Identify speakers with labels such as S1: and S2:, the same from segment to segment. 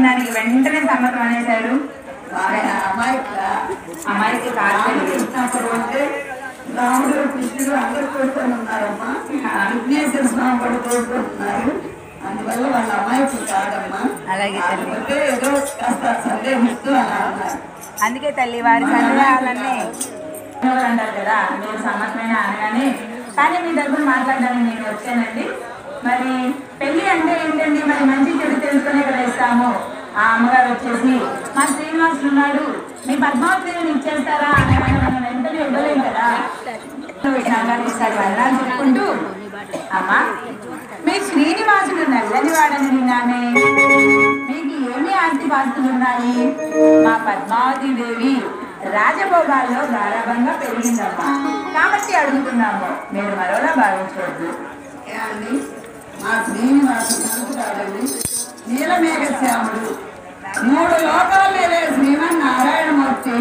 S1: దానికి వెంటనే సమ్మతం అనేశారు. అమ్మాయికి
S2: కాదు అంటే రాముడు కృష్ణుడు అందరు కోరుకొని ఉన్నారమ్మా. విఘ్నేశ్వర స్వామి కూడా కోరుకుంటున్నారు. అందువల్ల వాళ్ళ అమ్మాయికి కాదమ్మా.
S1: అలాగే
S2: తల్లి ఏదో కాస్త సందేహిస్తూ అలా ఉన్నారు.
S1: అందుకే తల్లి వారి సందేహాలన్నీ అంటారు కదా, మీరు సమ్మతమైన అనగానే కానీ మీ దగ్గర మాట్లాడడానికి నేను వచ్చానండి. మరి పెళ్లి అంటే ఏంటండి, మరి మంచి చెడు తెలుసుకునే కదా ఇస్తాము. ఆ అమ్మగారు వచ్చేసి మా శ్రీనివాసులు ఉన్నాడు, మీ పద్మావతిని ఇచ్చేస్తారా అని మనం వెంటనే ఇవ్వలేం కదా. వదనాలు చెప్పుకుంటూ అమ్మా మీ శ్రీనివాసుడు నల్లని వాడని విన్నానే, మీకు ఏమి ఆస్తి పాస్తులు ఉన్నాయి? మా పద్మావతి దేవి రాజభోగాల్లో గారాభంగా పెరిగిందమ్మా, కాబట్టి అడుగుతున్నాము, మీరు మరోలా భావించవద్దు.
S2: మా శ్రీనివాసుడు కాదండి, నీలమేఘశ్యాముడు, 3 లోకాలు లేలే శ్రీమన్నారాయణమూర్తి,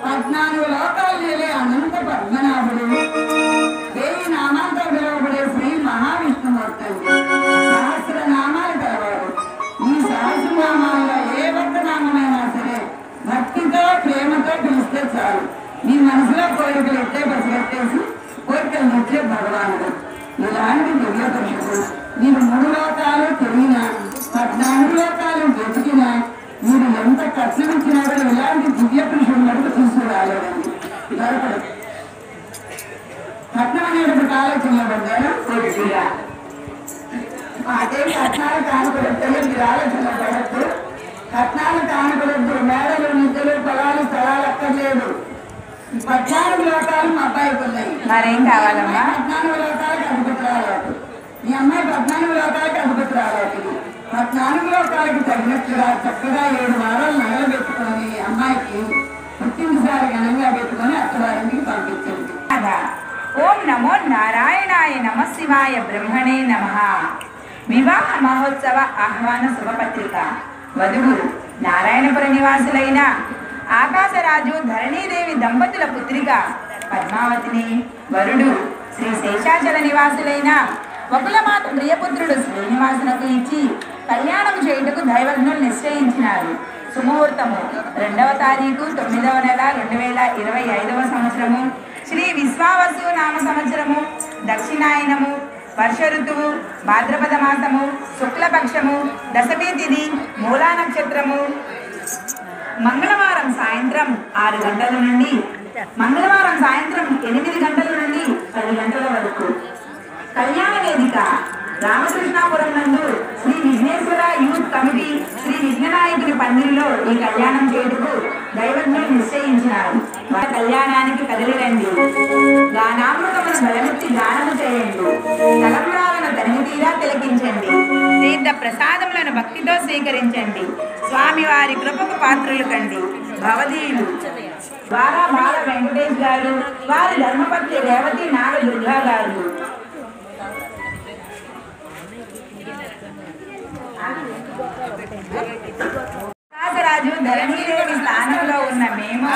S2: 14 లోకాలు లేలే అనంత పద్మనాభుడు, 1000 నామాలతో పిలువబడే శ్రీ మహావిష్ణుమూర్తి, సహస్రనామాలు కలవాడు. ఈ సహస్రనామాల్లో ఏ ఒక్క నామమైనా సరే భక్తితో ప్రేమతో పిలిస్తే చాలు, మీ మనసులో కోరికలు ఎత్తే పసిగట్టేసి కోరికలు తెచ్చే భగవానుడు. ఇలాంటి దివ్య పురుషుడు మీరు 3 లోకాలు తిరిగినా 14 లోకాలు వెతికినా మీరు ఎంత కష్టం ఇచ్చినారో ఇలాంటి దివ్య పురుషుడు మటుకు తీసుకురాలేదండి, దొరకదు. కట్నం అనేటువంటి ఆలోచన పడ్డారు కొద్దిగా, అదే కట్నాలు కానుకొడద్దు, మీరు ఆలోచన పడద్దు. కట్నాలు కానుకొడద్దు, మేడలు నిద్రలు పొలాలు స్థలాలు అక్కర్లేదు. 14 లోకాలు మా అబ్బాయికి ఉన్నాయి.
S1: మరేం కావాలమ్మా?
S2: 14 లోకాలకు అధిపతి రాలేదు. మీ అమ్మాయి 14 లోకాలకు అధిపతి రాలేదు. 14 లోకాలకి తగినట్లుగా చక్కగా 7 వారాలు నగలు పెట్టుకొని అమ్మాయికి పుట్టినసారి ఘనంగా పెట్టుకొని అత్తవారింటికి పంపించండి.
S1: ఓం నమో నారాయణాయ నమ శివాయ బ్రహ్మణే నమః. వివాహ మహోత్సవ ఆహ్వాన శుభపత్రిక. వధువు నారాయణపుర నివాసులైన ఆకాశరాజు ధరణీదేవి దంపతుల పుత్రిక పద్మావతిని, వరుడు శ్రీ శేషాచల నివాసులైన వకులమాత ప్రియపుత్రుడు శ్రీనివాసునకు ఇచ్చి కళ్యాణం చేయుటకు దైవజ్ఞులు నిశ్చయించినారు. సుముహూర్తము 2వ తారీఖు 9వ నెల 2025వ సంవత్సరము. శ్రీ విశ్వావసు నామ సంవత్సరము, దక్షిణాయనము, వర్ష ఋతువు, భాద్రపద మాసము, శుక్లపక్షము, దశమి తిథి, మూలా నక్షత్రము. మంగళవారం సాయంత్రం 6 గంటల నుండి 8 గంటల నుండి 10 గంటల వరకు. కళ్యాణ వేదిక రామకృష్ణాపురం నందు శ్రీ విఘ్నేశ్వర యూత్ కమిటీ శ్రీ విఘ్ననాయకుని పందిరిలో ఈ కళ్యాణం చేయుటకు దైవజ్ఞులు నిశ్చయించినారు. వారి కళ్యాణానికి కదిలిరండి. గానామృతమును బలమెత్తి గానము చేయండి. తలంబ్రాలను తనివి తీరా తిలకించండి. తీర్థ ప్రసాదములను భక్తితో స్వీకరించండి. స్వామివారి కృపకు పాత్రులు కండి. భవదీయులు వారా బాల వెంకటేష్ గారు, వారి ధర్మపత్ని రేవతి నాగ దుర్గా గారు. ఆకాశరాజు ధరణీదేవి స్థానంలో ఉన్న మేము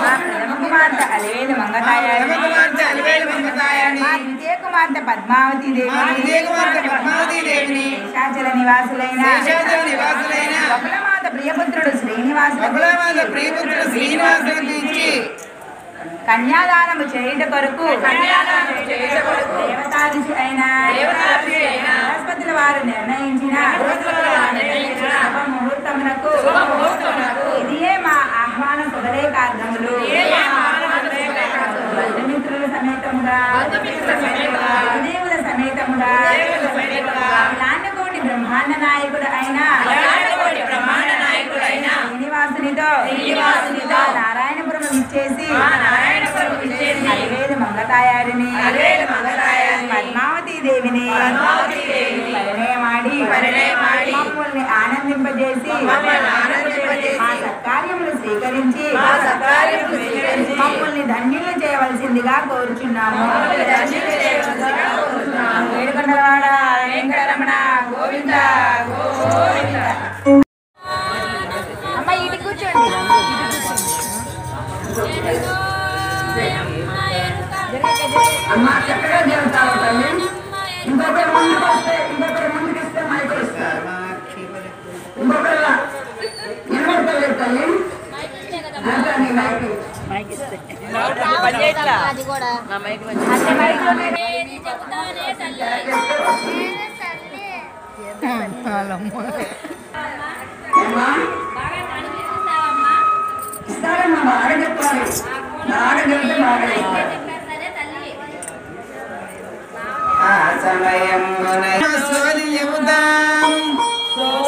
S1: మా ప్రథమ కుమార్తె అలివేలు మంగతాయారిని, మా ద్వితీయ కుమార్తె పద్మావతి దేవిని, శేషాచల నివాసులైన వకులమాత ప్రియపుత్రుడు శ్రీనివాసులకు ఇచ్చి కన్యాదానము చేయుట కొరకు దేవతాదిశి అయిన బృహస్పతుల వారు నిర్ణయించిన ముహూర్తమునకు ఇదియే మా ఆహ్వాన శుభలేఖార్థములు. బంధుమిత్రుల సమేతముగా, దేవుల సమేతముగా, లాండకోటి బ్రహ్మాండ నాయకుడు అయిన శ్రీనివాసునితో నారాయణపురం ఇచ్చేసి అలివేలు మంగతాయారిని, పద్మావతి దేవిని పరిణయమాడి మమ్మల్ని ఆనందింపజేసి మా సత్కార్యములు స్వీకరించి మమ్మల్ని ధన్యులు చేయవలసిందిగా కోరుచున్నాము. ఏడుకొండలవాడ వెంకటరమణ గోవింద గోవింద. అమ్మ ఇటు కూర్చోండి.
S2: అమ్మ చక్కగా చెబుతావు తల్లి. ఇంకొకరు ముందుకు వస్తే ఇంకొకరు ముందుకు ఇస్తే మైకు ఇస్తారు. ఇంకొకరు నిలబడతలేదు తల్లి. అంతా నీ మైకు ఇస్తారమ్మా. బాగా చెప్పాలి. బాగా చెప్తే బాగా చెప్పాలి.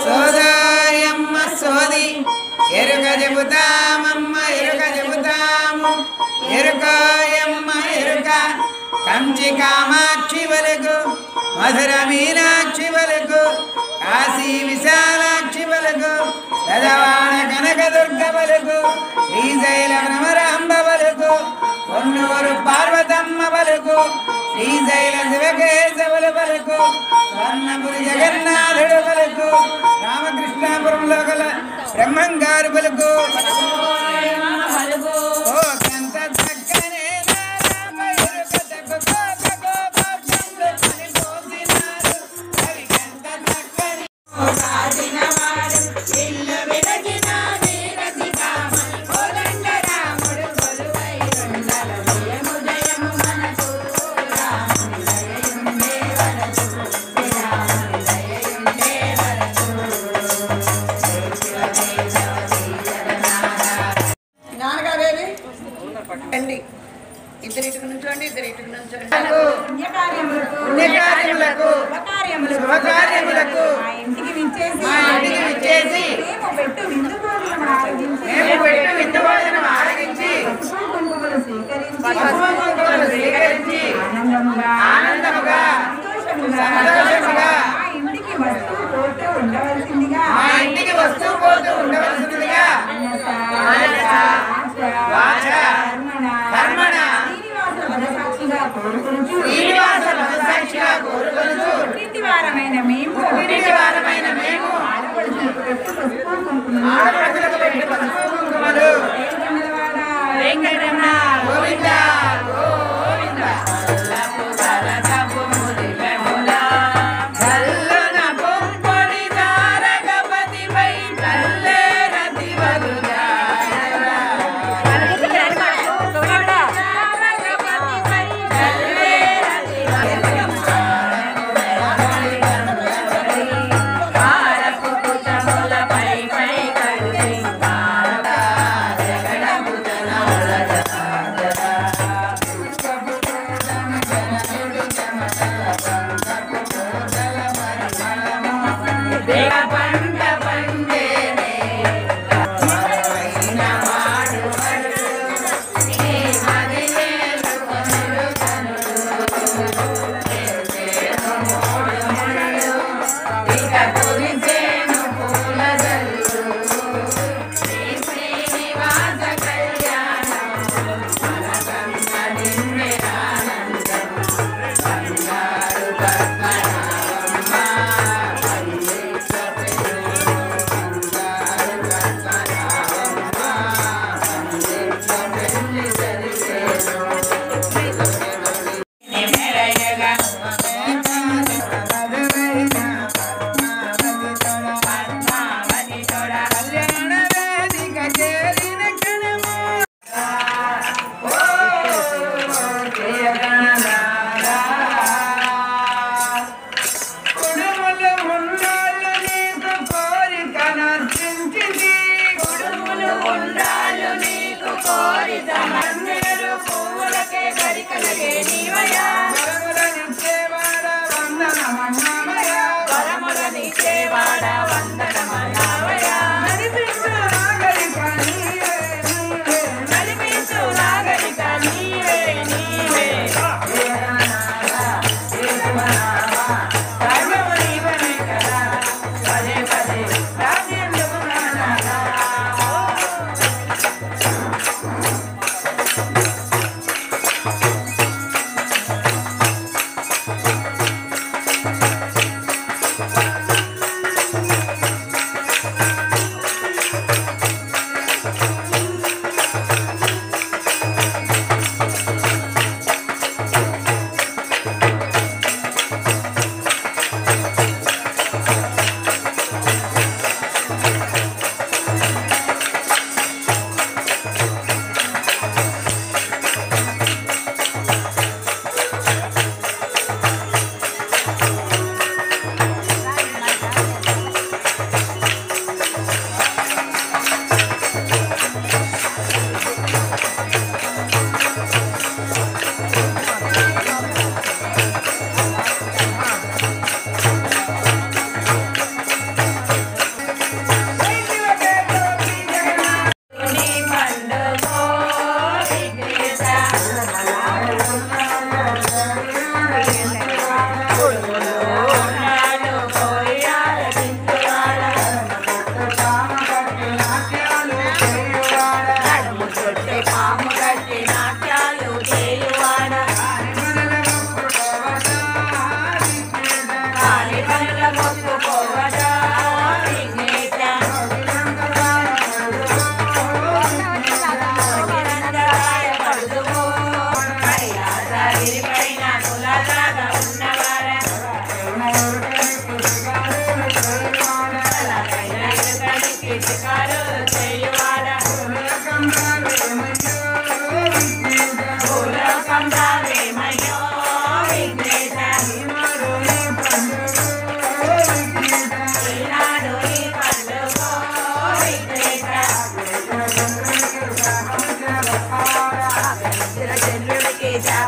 S3: సోదయమ్మ సోది ఎరుక చెబుతామమ్మ ఎరుక చెబుతాము ఎరుకయమ్మ ఎరుక కంచి కామాక్షి వరకు మధుర మీనాక్షి వరకు కాశీ విశాలాక్షి వరకు పెదవాడ కనకదుర్గ వరకు శ్రీశైల భ్రమరాంబ వరకు కొన్నూరు పార్వతమ్మ వరకు శ్రీశైల శివకేశవుల వరకు స్వర్ణపురి జగన్నాథుడు వరకు రామకృష్ణాపురంలో గల బ్రహ్మంగారు వరకు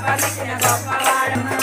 S1: పలికిన గొప్పవాడమ్మ